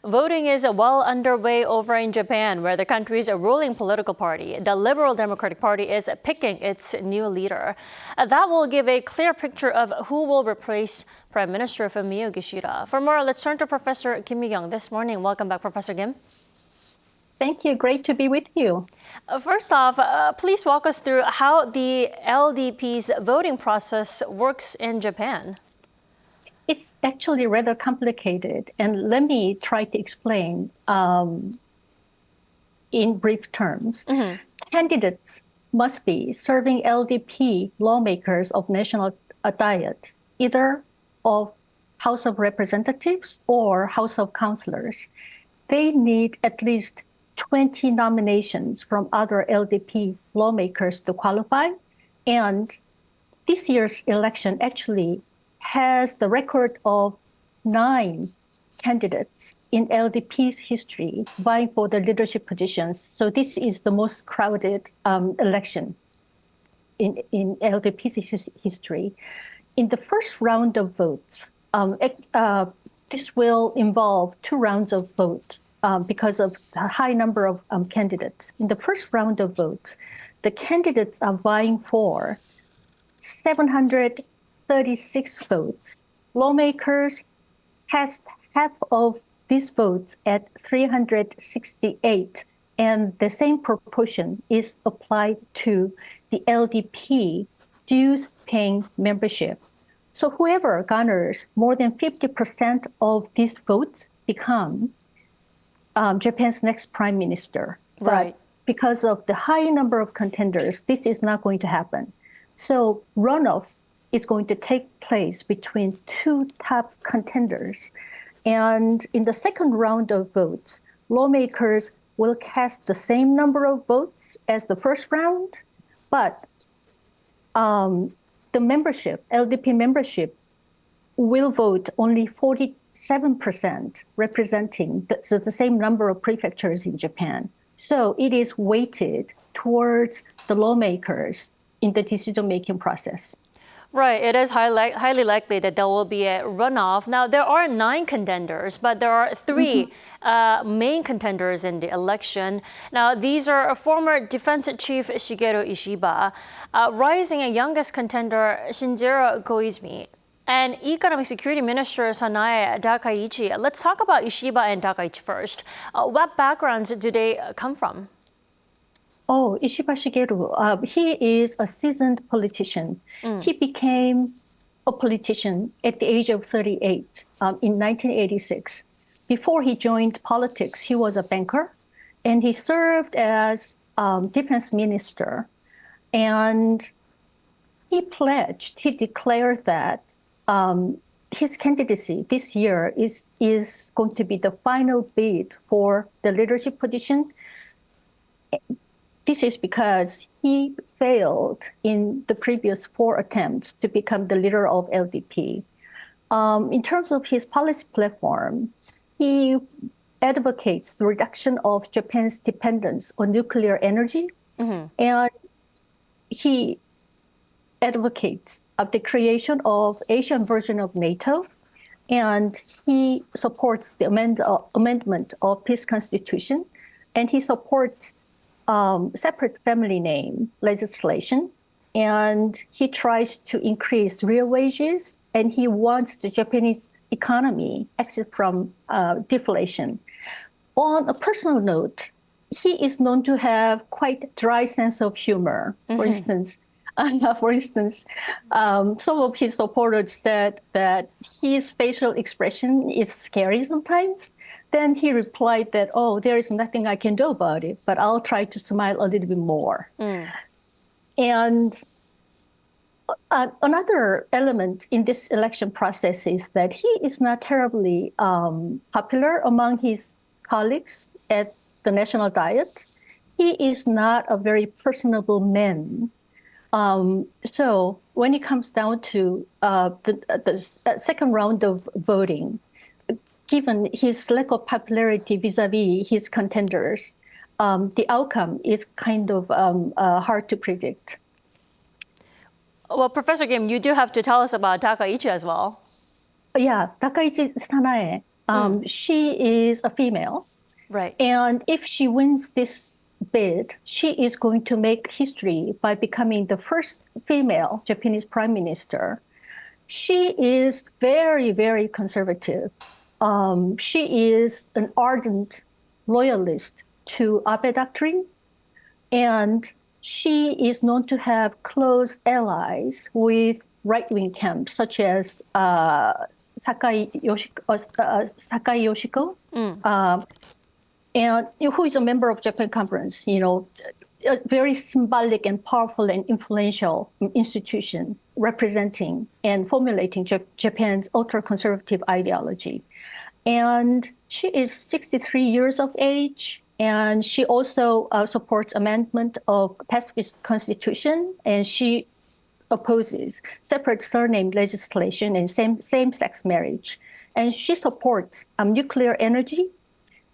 Voting is well underway over in Japan, where the country's ruling political party, the Liberal Democratic Party, is picking its new leader. That will give a clear picture of who will replace Prime Minister Fumio Kishida. For more, let's turn to Professor Kim Mikyoung this morning. Welcome back, Professor Kim. Thank you. Great to be with you. First off, please walk us through how the LDP's voting process works in Japan. It's actually rather complicated, and let me try to explain in brief terms. Candidates must be serving LDP lawmakers of national diet, either of House of Representatives or House of Councilors. They need at least 20 nominations from other LDP lawmakers to qualify, and this year's election actually has the record of 9 candidates in LDP's history vying for the leadership positions. So this is the most crowded election in LDP's history. In the first round of votes, this will involve 2 rounds of vote because of the high number of candidates. In the first round of votes, the candidates are vying for 736 votes. Lawmakers cast half of these votes at 368, and the same proportion is applied to the LDP dues-paying membership. So whoever garners more than 50% of these votes become Japan's next prime minister. Right. But because of the high number of contenders, this is not going to happen. So runoff is going to take place between 2 top contenders. And in the second round of votes, lawmakers will cast the same number of votes as the first round, but the membership, LDP membership, will vote only 47%, representing the same number of prefectures in Japan. So it is weighted towards the lawmakers in the decision-making process. Right. It is highly likely that there will be a runoff. Now, there are 9 contenders, but there are 3 main contenders in the election. Now, these are former Defense Chief Shigeru Ishiba, rising youngest contender Shinjiro Koizumi, and Economic Security Minister Sanae Takaichi. Let's talk about Ishiba and Takaichi first. What backgrounds do they come from? Oh, Ishiba Shigeru, he is a seasoned politician. He became a politician at the age of 38 in 1986. Before he joined politics, he was a banker, and he served as defense minister. And he declared that his candidacy this year is going to be the final bid for the leadership position. This is because he failed in the previous 4 attempts to become the leader of LDP. In terms of his policy platform, he advocates the reduction of Japan's dependence on nuclear energy, and he advocates the creation of Asian version of NATO, and he supports the amendment of peace constitution, and he supports separate family name legislation, and he tries to increase real wages, and he wants the Japanese economy exit from deflation. On a personal note, he is known to have quite a dry sense of humor. For instance, some of his supporters said that his facial expression is scary sometimes. Then he replied that, oh, there is nothing I can do about it, but I'll try to smile a little bit more. And another element in this election process is that he is not terribly popular among his colleagues at the national diet. He is not a very personable man. So when it comes down to the second round of voting, given his lack of popularity vis-a-vis his contenders, the outcome is kind of hard to predict. Well, Professor Kim, you do have to tell us about Takaichi as well. Yeah, Takaichi Sanae. She is a female. Right. And if she wins this bid, she is going to make history by becoming the first female Japanese prime minister. She is very, very conservative. She is an ardent loyalist to Abe doctrine, and she is known to have close allies with right-wing camps, such as Sakai Yoshiko, and who is a member of Japan Conference, a very symbolic and powerful and influential institution representing and formulating Japan's ultra-conservative ideology. And she is 63 years of age, and she also supports amendment of pacifist constitution, and she opposes separate surname legislation and same-sex marriage. And she supports nuclear energy,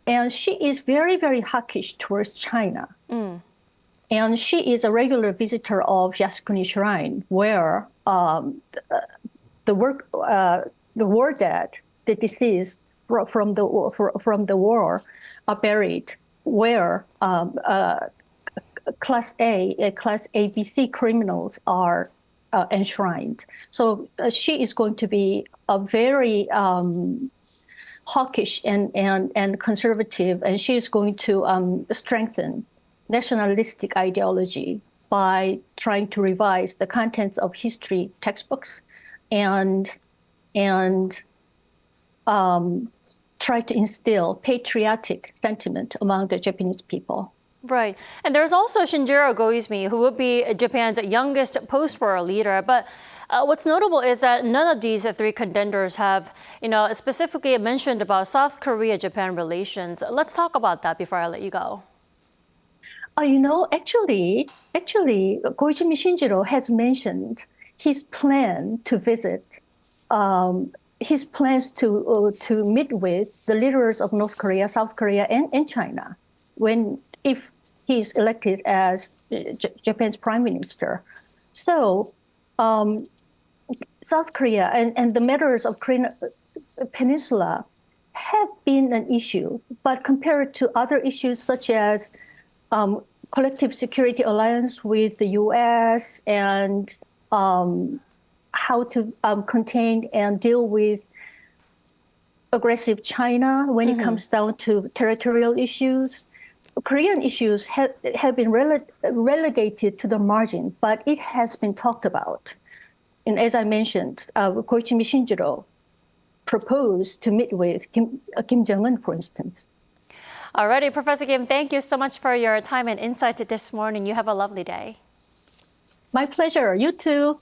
and she is very, very hawkish towards China. And she is a regular visitor of Yasukuni Shrine, where the war dead, the deceased from the war, are buried, where Class ABC criminals are enshrined. So she is going to be a very hawkish and conservative, and she is going to strengthen nationalistic ideology by trying to revise the contents of history textbooks and try to instill patriotic sentiment among the Japanese people. Right. And there's also Shinjiro Koizumi, who would be Japan's youngest post-war leader. But what's notable is that none of these three contenders have, specifically mentioned about South Korea-Japan relations. Let's talk about that before I let you go. Actually, Koizumi Shinjiro has mentioned his plan to visit, his plans to meet with the leaders of North Korea, South Korea, and China, if he is elected as Japan's prime minister. So, South Korea and the matters of Korean Peninsula have been an issue, but compared to other issues such as collective security alliance with the U.S. and how to contain and deal with aggressive China when it comes down to territorial issues, Korean issues have been relegated to the margin, but it has been talked about. And as I mentioned, Koizumi Shinjiro proposed to meet with Kim Jong-un, for instance. Alrighty, Professor Kim, thank you so much for your time and insight this morning. You have a lovely day. My pleasure. You too.